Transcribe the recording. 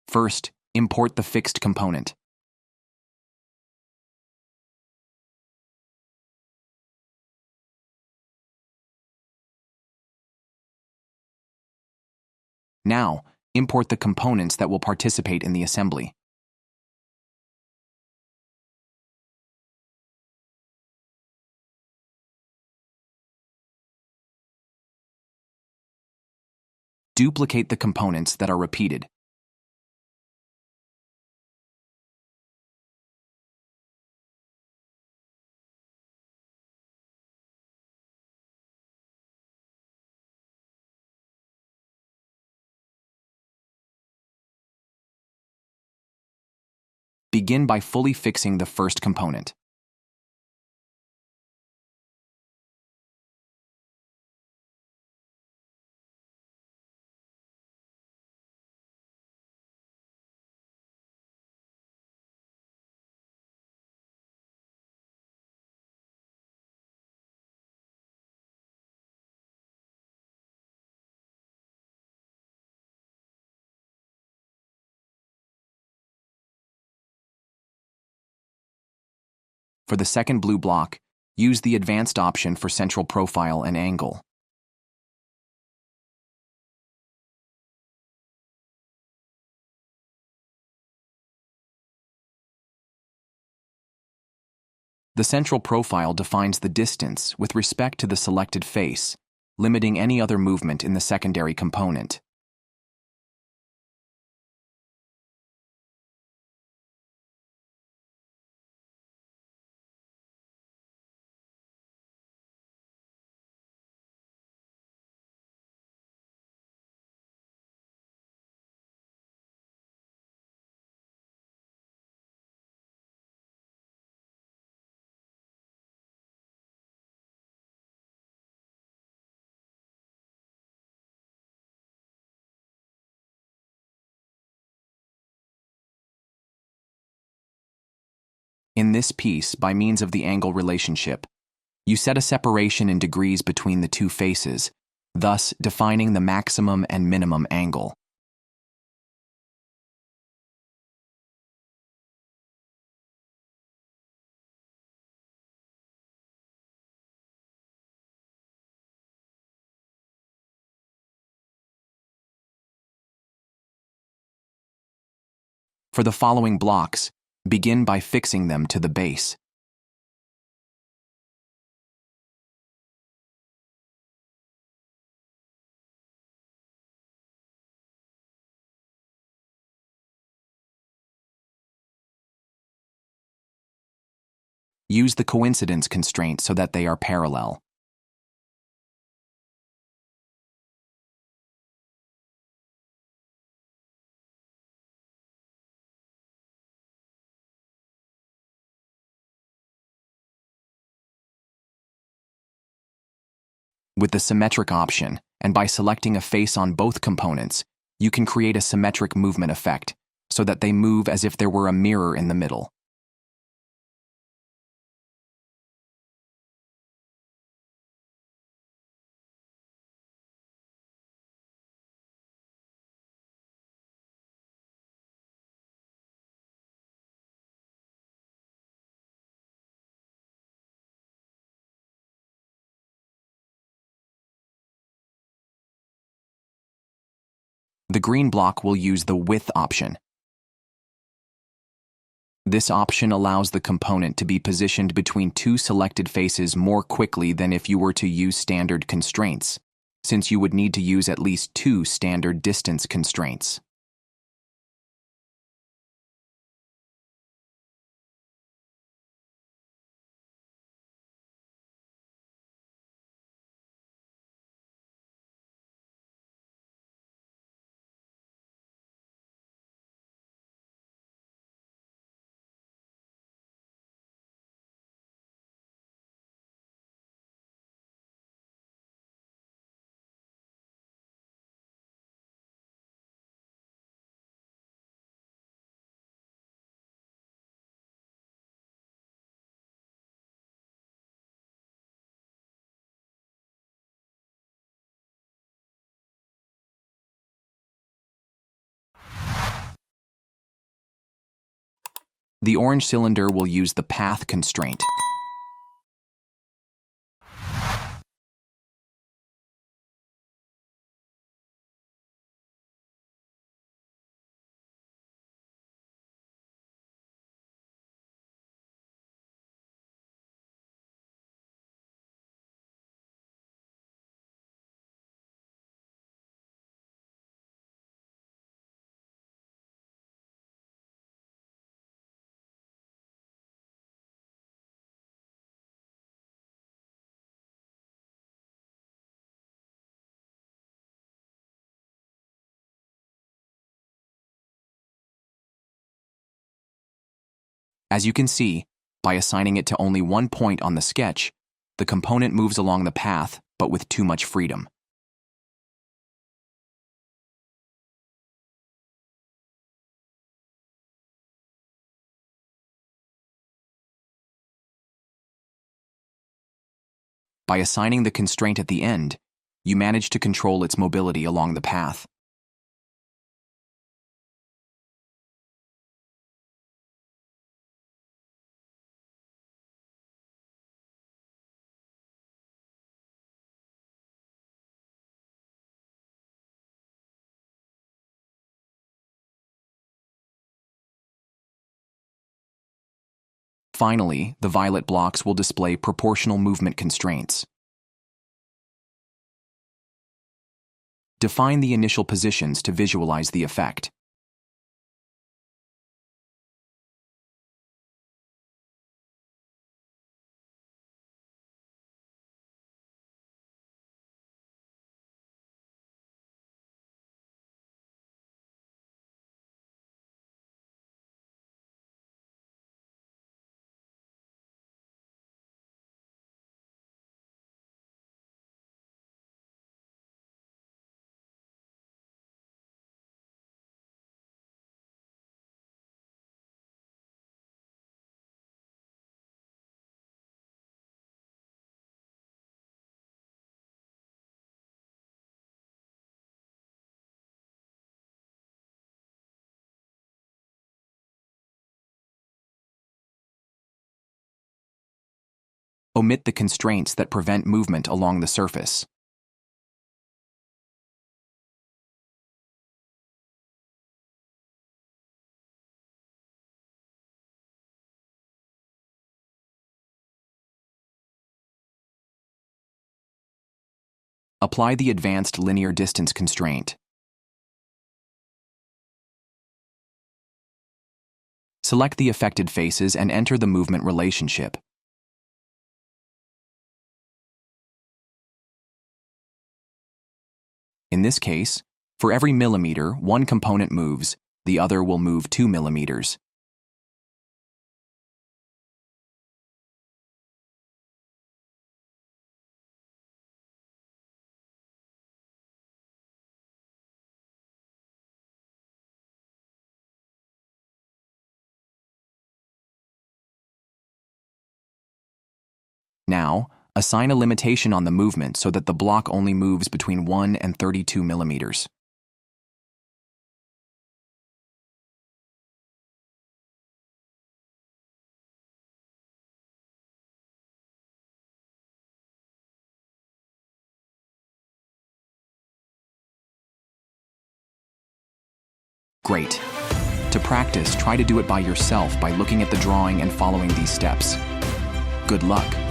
First, import the fixed component. Now, import the components that will participate in the assembly. Duplicate the components that are repeated. Begin by fully fixing the first component. For the second blue block, use the advanced option for central profile and angle. The central profile defines the distance with respect to the selected face, limiting any other movement in the secondary component. In this piece, by means of the angle relationship, you set a separation in degrees between the two faces, thus defining the maximum and minimum angle. For the following blocks, begin by fixing them to the base. Use the coincidence constraint so that they are parallel. With the symmetric option, and by selecting a face on both components, you can create a symmetric movement effect so that they move as if there were a mirror in the middle. The green block will use the width option. This option allows the component to be positioned between two selected faces more quickly than if you were to use standard constraints, since you would need to use at least two standard distance constraints. The orange cylinder will use the path constraint. As you can see, by assigning it to only one point on the sketch, the component moves along the path, but with too much freedom. By assigning the constraint at the end, you manage to control its mobility along the path. Finally, the violet blocks will display proportional movement constraints. Define the initial positions to visualize the effect. Omit the constraints that prevent movement along the surface. Apply the advanced linear distance constraint. Select the affected faces and enter the movement relationship. In this case, for every millimeter one component moves, the other will move 2 millimeters. Now, assign a limitation on the movement so that the block only moves between 1 and 32 millimeters. Great. To practice, try to do it by yourself by looking at the drawing and following these steps. Good luck.